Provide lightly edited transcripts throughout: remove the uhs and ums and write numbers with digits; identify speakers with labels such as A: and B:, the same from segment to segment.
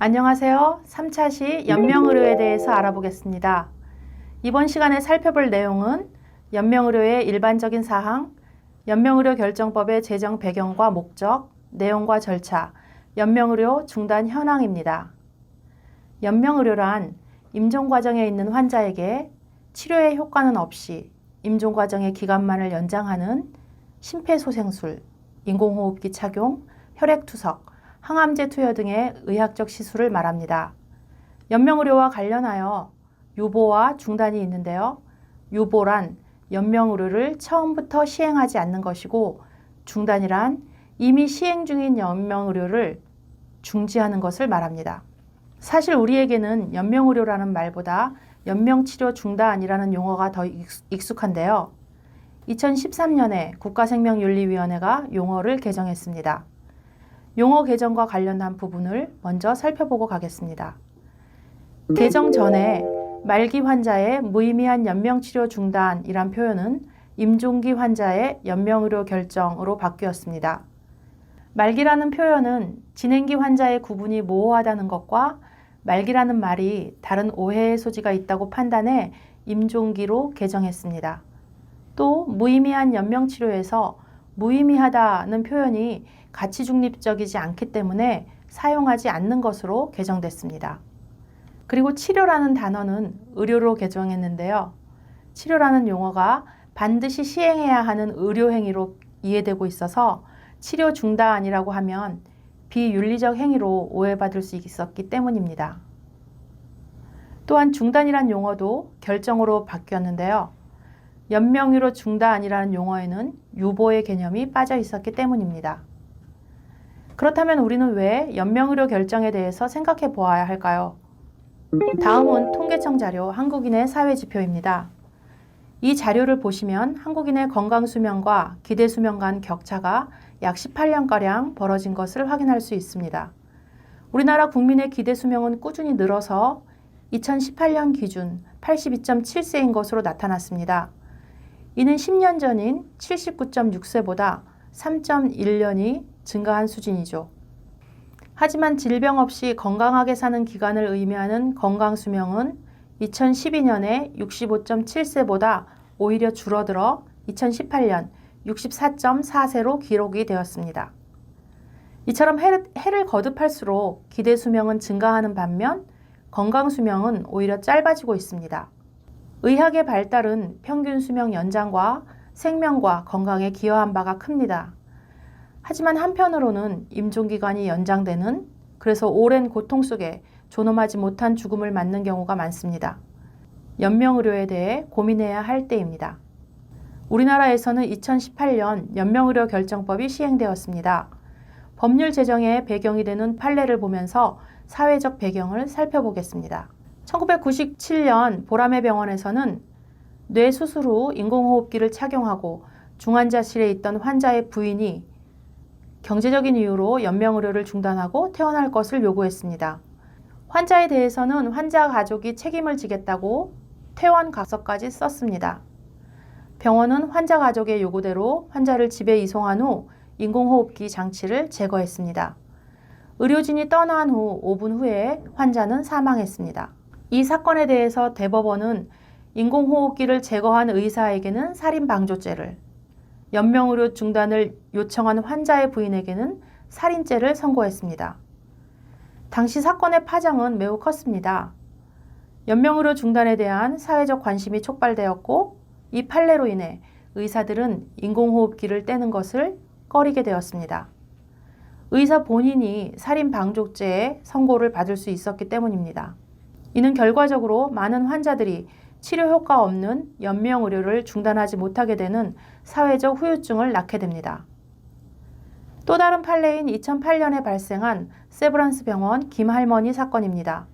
A: 안녕하세요. 3차 시 연명의료에 대해서 알아보겠습니다. 이번 시간에 살펴볼 내용은 연명의료의 일반적인 사항, 연명의료 결정법의 제정 배경과 목적, 내용과 절차, 연명의료 중단 현황입니다. 연명의료란 임종 과정에 있는 환자에게 치료의 효과는 없이 임종 과정의 기간만을 연장하는 심폐소생술, 인공호흡기 착용, 혈액투석, 항암제 투여 등의 의학적 시술을 말합니다. 연명의료와 관련하여 유보와 중단이 있는데요. 유보란 연명의료를 처음부터 시행하지 않는 것이고, 중단이란 이미 시행 중인 연명의료를 중지하는 것을 말합니다. 사실 우리에게는 연명의료라는 말보다 연명치료 중단이라는 용어가 더 익숙한데요. 2013년에 국가생명윤리위원회가 용어를 개정했습니다. 용어 개정과 관련한 부분을 먼저 살펴보고 가겠습니다. 개정 전에 말기 환자의 무의미한 연명치료 중단이란 표현은 임종기 환자의 연명의료 결정으로 바뀌었습니다. 말기라는 표현은 진행기 환자의 구분이 모호하다는 것과 말기라는 말이 다른 오해의 소지가 있다고 판단해 임종기로 개정했습니다. 또 무의미한 연명치료에서 무의미하다는 표현이 가치 중립적이지 않기 때문에 사용하지 않는 것으로 개정됐습니다. 그리고 치료라는 단어는 의료로 개정했는데요. 치료라는 용어가 반드시 시행해야 하는 의료행위로 이해되고 있어서 치료 중단이라고 하면 비윤리적 행위로 오해받을 수 있었기 때문입니다. 또한 중단이란 용어도 결정으로 바뀌었는데요. 연명의료 중단이라는 용어에는 유보의 개념이 빠져 있었기 때문입니다. 그렇다면 우리는 왜 연명의료 결정에 대해서 생각해 보아야 할까요? 다음은 통계청 자료 한국인의 사회지표입니다. 이 자료를 보시면 한국인의 건강수명과 기대수명 간 격차가 약 18년가량 벌어진 것을 확인할 수 있습니다. 우리나라 국민의 기대수명은 꾸준히 늘어서 2018년 기준 82.7세인 것으로 나타났습니다. 이는 10년 전인 79.6세보다 3.1년이 증가한 수준이죠. 하지만 질병 없이 건강하게 사는 기간을 의미하는 건강수명은 2012년에 65.7세보다 오히려 줄어들어 2018년 64.4세로 기록이 되었습니다. 이처럼 해를 거듭할수록 기대수명은 증가하는 반면 건강수명은 오히려 짧아지고 있습니다. 의학의 발달은 평균 수명 연장과 생명과 건강에 기여한 바가 큽니다. 하지만 한편으로는 임종기간이 연장되는, 그래서 오랜 고통 속에 존엄하지 못한 죽음을 맞는 경우가 많습니다. 연명의료에 대해 고민해야 할 때입니다. 우리나라에서는 2018년 연명의료 결정법이 시행되었습니다. 법률 제정의 배경이 되는 판례를 보면서 사회적 배경을 살펴보겠습니다. 1997년 보라매 병원에서는 뇌 수술 후 인공호흡기를 착용하고 중환자실에 있던 환자의 부인이 경제적인 이유로 연명의료를 중단하고 퇴원할 것을 요구했습니다. 환자에 대해서는 환자 가족이 책임을 지겠다고 퇴원 각서까지 썼습니다. 병원은 환자 가족의 요구대로 환자를 집에 이송한 후 인공호흡기 장치를 제거했습니다. 의료진이 떠난 후 5분 후에 환자는 사망했습니다. 이 사건에 대해서 대법원은 인공호흡기를 제거한 의사에게는 살인방조죄를, 연명의료 중단을 요청한 환자의 부인에게는 살인죄를 선고했습니다. 당시 사건의 파장은 매우 컸습니다. 연명의료 중단에 대한 사회적 관심이 촉발되었고, 이 판례로 인해 의사들은 인공호흡기를 떼는 것을 꺼리게 되었습니다. 의사 본인이 살인방조죄의 선고를 받을 수 있었기 때문입니다. 이는 결과적으로 많은 환자들이 치료 효과 없는 연명의료를 중단하지 못하게 되는 사회적 후유증을 낳게 됩니다. 또 다른 판례인 2008년에 발생한 세브란스 병원 김할머니 사건입니다.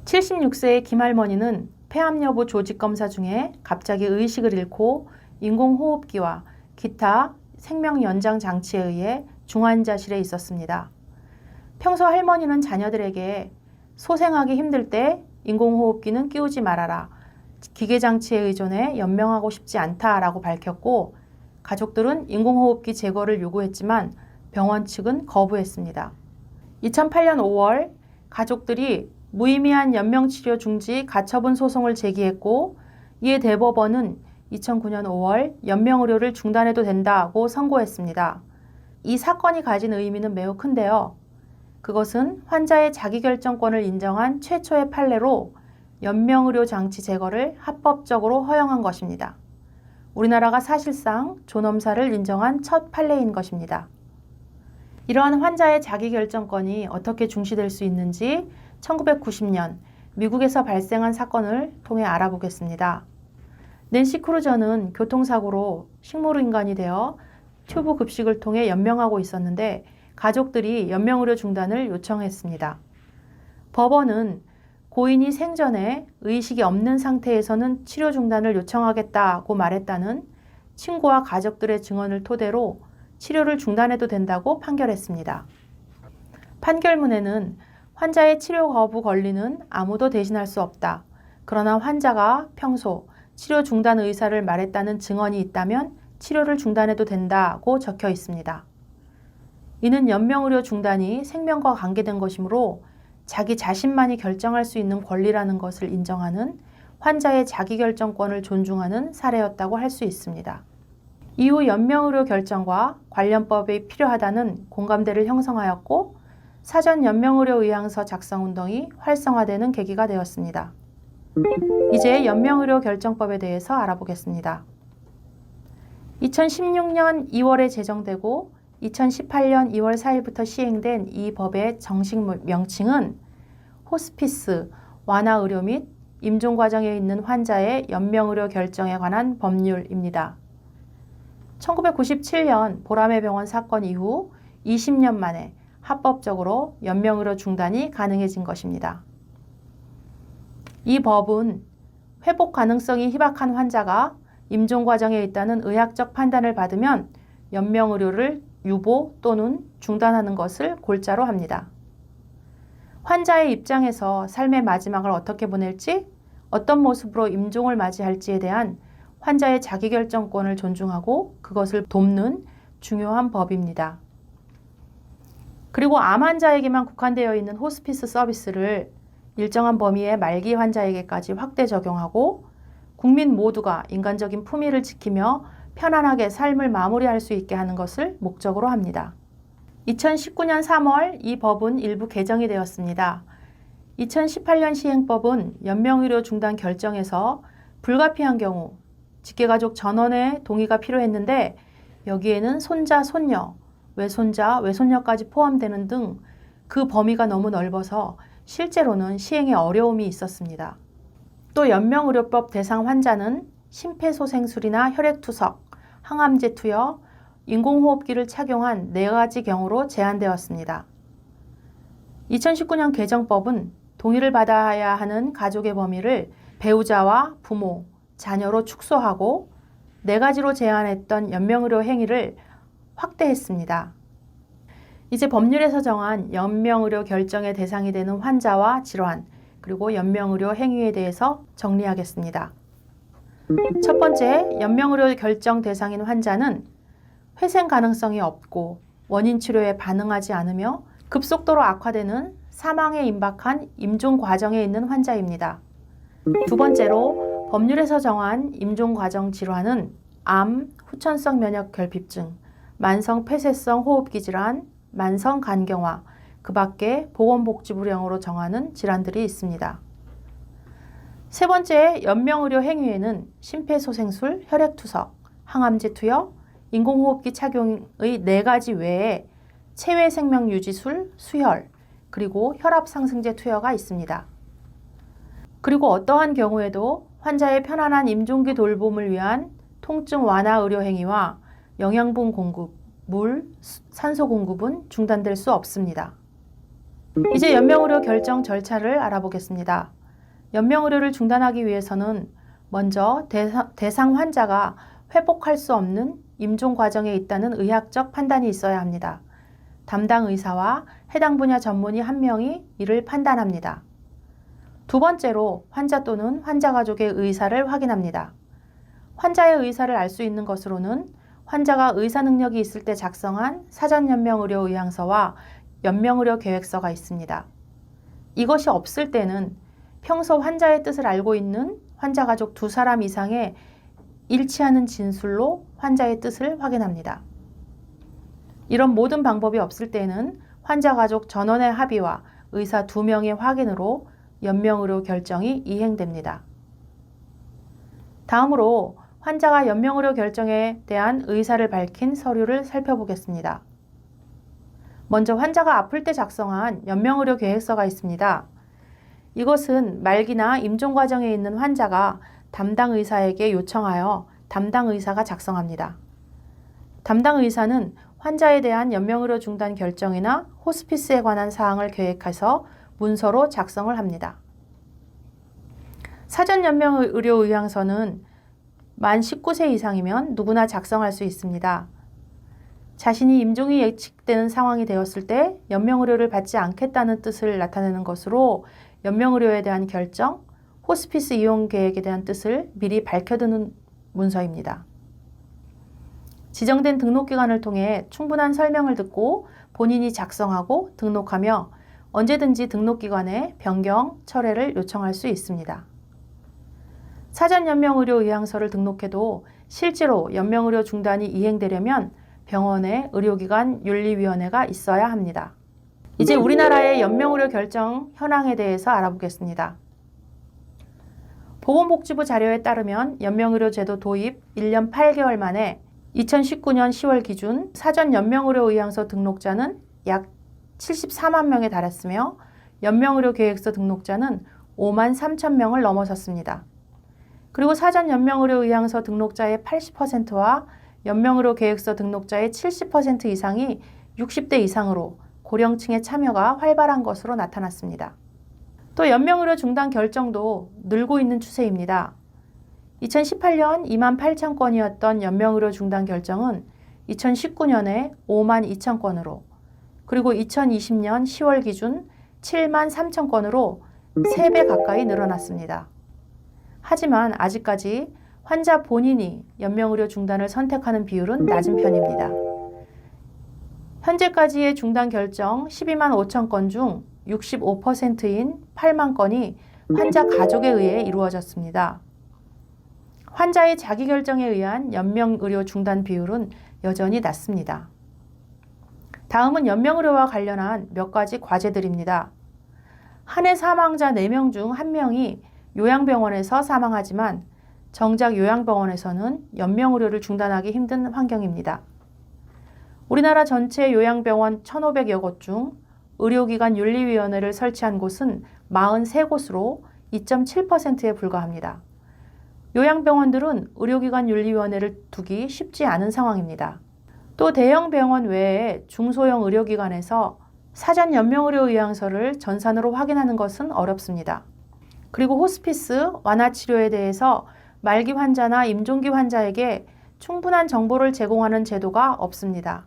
A: 76세의 김할머니는 폐암 여부 조직 검사 중에 갑자기 의식을 잃고 인공호흡기와 기타 생명 연장 장치에 의해 중환자실에 있었습니다. 평소 할머니는 자녀들에게 소생하기 힘들 때 인공호흡기는 끼우지 말아라, 기계장치에 의존해 연명하고 싶지 않다라고 밝혔고, 가족들은 인공호흡기 제거를 요구했지만 병원 측은 거부했습니다. 2008년 5월 가족들이 무의미한 연명치료 중지 가처분 소송을 제기했고, 이에 대법원은 2009년 5월 연명의료를 중단해도 된다고 선고했습니다. 이 사건이 가진 의미는 매우 큰데요. 그것은 환자의 자기결정권을 인정한 최초의 판례로 연명의료 장치 제거를 합법적으로 허용한 것입니다. 우리나라가 사실상 존엄사를 인정한 첫 판례인 것입니다. 이러한 환자의 자기결정권이 어떻게 중시될 수 있는지 1990년 미국에서 발생한 사건을 통해 알아보겠습니다. 낸시 크루저는 교통사고로 식물인간이 되어 튜브 급식을 통해 연명하고 있었는데 가족들이 연명의료 중단을 요청했습니다. 법원은 고인이 생전에 의식이 없는 상태에서는 치료 중단을 요청하겠다고 말했다는 친구와 가족들의 증언을 토대로 치료를 중단해도 된다고 판결했습니다. 판결문에는 환자의 치료 거부 권리는 아무도 대신할 수 없다. 그러나 환자가 평소 치료 중단 의사를 말했다는 증언이 있다면 치료를 중단해도 된다고 적혀 있습니다. 이는 연명의료 중단이 생명과 관계된 것이므로 자기 자신만이 결정할 수 있는 권리라는 것을 인정하는 환자의 자기결정권을 존중하는 사례였다고 할 수 있습니다. 이후 연명의료 결정과 관련법이 필요하다는 공감대를 형성하였고 사전 연명의료 의향서 작성 운동이 활성화되는 계기가 되었습니다. 이제 연명의료 결정법에 대해서 알아보겠습니다. 2016년 2월에 제정되고 2018년 2월 4일부터 시행된 이 법의 정식 명칭은 호스피스, 완화의료 및 임종 과정에 있는 환자의 연명의료 결정에 관한 법률입니다. 1997년 보라매 병원 사건 이후 20년 만에 합법적으로 연명의료 중단이 가능해진 것입니다. 이 법은 회복 가능성이 희박한 환자가 임종 과정에 있다는 의학적 판단을 받으면 연명의료를 유보 또는 중단하는 것을 골자로 합니다. 환자의 입장에서 삶의 마지막을 어떻게 보낼지, 어떤 모습으로 임종을 맞이할지에 대한 환자의 자기결정권을 존중하고 그것을 돕는 중요한 법입니다. 그리고 암 환자에게만 국한되어 있는 호스피스 서비스를 일정한 범위의 말기 환자에게까지 확대 적용하고 국민 모두가 인간적인 품위를 지키며 편안하게 삶을 마무리할 수 있게 하는 것을 목적으로 합니다. 2019년 3월 이 법은 일부 개정이 되었습니다. 2018년 시행법은 연명의료 중단 결정에서 불가피한 경우 직계가족 전원의 동의가 필요했는데 여기에는 손자, 손녀, 외손자, 외손녀까지 포함되는 등 그 범위가 너무 넓어서 실제로는 시행에 어려움이 있었습니다. 또 연명의료법 대상 환자는 심폐소생술이나 혈액투석, 항암제 투여, 인공호흡기를 착용한 4가지 경우로 제한되었습니다. 2019년 개정법은 동의를 받아야 하는 가족의 범위를 배우자와 부모, 자녀로 축소하고 4가지로 제한했던 연명의료 행위를 확대했습니다. 이제 법률에서 정한 연명의료 결정의 대상이 되는 환자와 질환, 그리고 연명의료 행위에 대해서 정리하겠습니다. 첫 번째, 연명의료 결정 대상인 환자는 회생 가능성이 없고 원인 치료에 반응하지 않으며 급속도로 악화되는 사망에 임박한 임종 과정에 있는 환자입니다. 두 번째로, 법률에서 정한 임종 과정 질환은 암, 후천성 면역 결핍증, 만성 폐쇄성 호흡기 질환, 만성 간경화, 그 밖에 보건복지부령으로 정하는 질환들이 있습니다. 세 번째, 연명의료 행위에는 심폐소생술, 혈액투석, 항암제 투여, 인공호흡기 착용의 4가지 외에 체외생명유지술, 수혈, 그리고 혈압상승제 투여가 있습니다. 그리고 어떠한 경우에도 환자의 편안한 임종기 돌봄을 위한 통증 완화 의료 행위와 영양분 공급, 물, 산소 공급은 중단될 수 없습니다. 이제 연명의료 결정 절차를 알아보겠습니다. 연명의료를 중단하기 위해서는 먼저 대상 환자가 회복할 수 없는 임종 과정에 있다는 의학적 판단이 있어야 합니다. 담당 의사와 해당 분야 전문의 1명이 이를 판단합니다. 두 번째로, 환자 또는 환자 가족의 의사를 확인합니다. 환자의 의사를 알 수 있는 것으로는 환자가 의사 능력이 있을 때 작성한 사전 연명의료 의향서와 연명의료 계획서가 있습니다. 이것이 없을 때는 평소 환자의 뜻을 알고 있는 환자 가족 2사람 이상의 일치하는 진술로 환자의 뜻을 확인합니다. 이런 모든 방법이 없을 때는 환자 가족 전원의 합의와 의사 2명의 확인으로 연명의료 결정이 이행됩니다. 다음으로 환자가 연명의료 결정에 대한 의사를 밝힌 서류를 살펴보겠습니다. 먼저 환자가 아플 때 작성한 연명의료 계획서가 있습니다. 이것은 말기나 임종 과정에 있는 환자가 담당 의사에게 요청하여 담당 의사가 작성합니다. 담당 의사는 환자에 대한 연명의료 중단 결정이나 호스피스에 관한 사항을 계획해서 문서로 작성을 합니다. 사전 연명의료 의향서는 만 19세 이상이면 누구나 작성할 수 있습니다. 자신이 임종이 예측되는 상황이 되었을 때 연명의료를 받지 않겠다는 뜻을 나타내는 것으로 연명의료에 대한 결정, 호스피스 이용 계획에 대한 뜻을 미리 밝혀두는 문서입니다. 지정된 등록기관을 통해 충분한 설명을 듣고 본인이 작성하고 등록하며 언제든지 등록기관에 변경, 철회를 요청할 수 있습니다. 사전 연명의료 의향서를 등록해도 실제로 연명의료 중단이 이행되려면 병원에 의료기관 윤리위원회가 있어야 합니다. 이제 우리나라의 연명의료 결정 현황에 대해서 알아보겠습니다. 보건복지부 자료에 따르면 연명의료 제도 도입 1년 8개월 만에 2019년 10월 기준 사전 연명의료 의향서 등록자는 약 74만 명에 달했으며 연명의료 계획서 등록자는 5만 3천 명을 넘어섰습니다. 그리고 사전 연명의료 의향서 등록자의 80%와 연명의료 계획서 등록자의 70% 이상이 60대 이상으로 고령층의 참여가 활발한 것으로 나타났습니다. 또 연명의료 중단 결정도 늘고 있는 추세입니다. 2018년 2만 8천 건이었던 연명의료 중단 결정은 2019년에 5만 2천 건으로 그리고 2020년 10월 기준 7만 3천 건으로 3배 가까이 늘어났습니다. 하지만 아직까지 환자 본인이 연명의료 중단을 선택하는 비율은 낮은 편입니다. 현재까지의 중단 결정 12만 5천 건 중 65%인 8만 건이 환자 가족에 의해 이루어졌습니다. 환자의 자기결정에 의한 연명의료 중단 비율은 여전히 낮습니다. 다음은 연명의료와 관련한 몇 가지 과제들입니다. 한 해 사망자 4명 중 1명이 요양병원에서 사망하지만 정작 요양병원에서는 연명의료를 중단하기 힘든 환경입니다. 우리나라 전체 요양병원 1,500여 곳 중 의료기관 윤리위원회를 설치한 곳은 43곳으로 2.7%에 불과합니다. 요양병원들은 의료기관 윤리위원회를 두기 쉽지 않은 상황입니다. 또 대형 병원 외에 중소형 의료기관에서 사전 연명의료 의향서를 전산으로 확인하는 것은 어렵습니다. 그리고 호스피스, 완화치료에 대해서 말기 환자나 임종기 환자에게 충분한 정보를 제공하는 제도가 없습니다.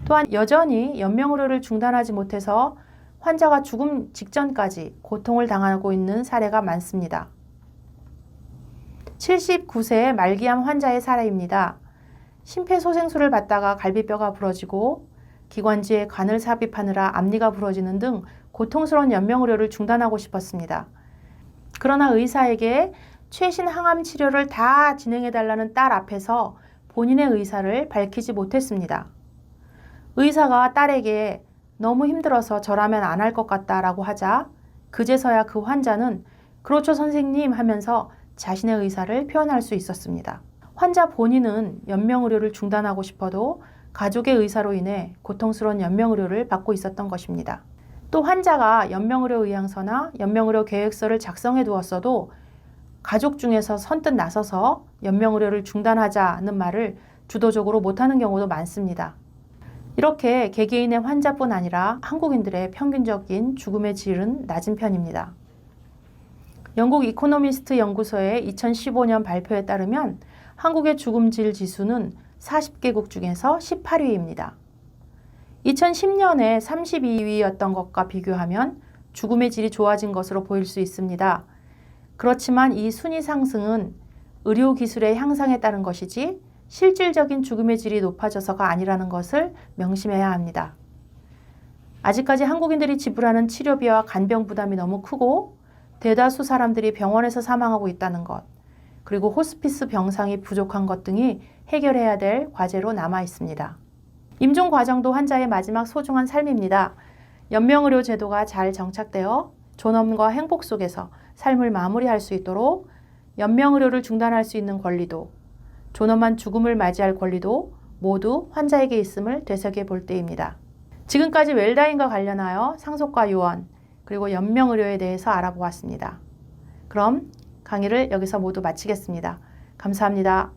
A: 또한 여전히 연명의료를 중단하지 못해서 환자가 죽음 직전까지 고통을 당하고 있는 사례가 많습니다. 79세 말기암 환자의 사례입니다. 심폐소생술을 받다가 갈비뼈가 부러지고 기관지에 관을 삽입하느라 앞니가 부러지는 등 고통스러운 연명의료를 중단하고 싶었습니다. 그러나 의사에게 최신 항암 치료를 다 진행해달라는 딸 앞에서 본인의 의사를 밝히지 못했습니다. 의사가 딸에게 너무 힘들어서 저라면 안 할 것 같다라고 하자 그제서야 그 환자는 그렇죠 선생님 하면서 자신의 의사를 표현할 수 있었습니다. 환자 본인은 연명의료를 중단하고 싶어도 가족의 의사로 인해 고통스러운 연명의료를 받고 있었던 것입니다. 또 환자가 연명의료 의향서나 연명의료 계획서를 작성해 두었어도 가족 중에서 선뜻 나서서 연명의료를 중단하자는 말을 주도적으로 못하는 경우도 많습니다. 이렇게 개개인의 환자뿐 아니라 한국인들의 평균적인 죽음의 질은 낮은 편입니다. 영국 이코노미스트 연구소의 2015년 발표에 따르면 한국의 죽음질 지수는 40개국 중에서 18위입니다. 2010년에 32위였던 것과 비교하면 죽음의 질이 좋아진 것으로 보일 수 있습니다. 그렇지만 이 순위 상승은 의료기술의 향상에 따른 것이지 실질적인 죽음의 질이 높아져서가 아니라는 것을 명심해야 합니다. 아직까지 한국인들이 지불하는 치료비와 간병 부담이 너무 크고 대다수 사람들이 병원에서 사망하고 있다는 것, 그리고 호스피스 병상이 부족한 것 등이 해결해야 될 과제로 남아 있습니다. 임종 과정도 환자의 마지막 소중한 삶입니다. 연명의료 제도가 잘 정착되어 존엄과 행복 속에서 삶을 마무리할 수 있도록 연명의료를 중단할 수 있는 권리도, 존엄한 죽음을 맞이할 권리도 모두 환자에게 있음을 되새겨 볼 때입니다. 지금까지 웰다인과 관련하여 상속과 유언, 그리고 연명의료에 대해서 알아보았습니다. 그럼 강의를 여기서 모두 마치겠습니다. 감사합니다.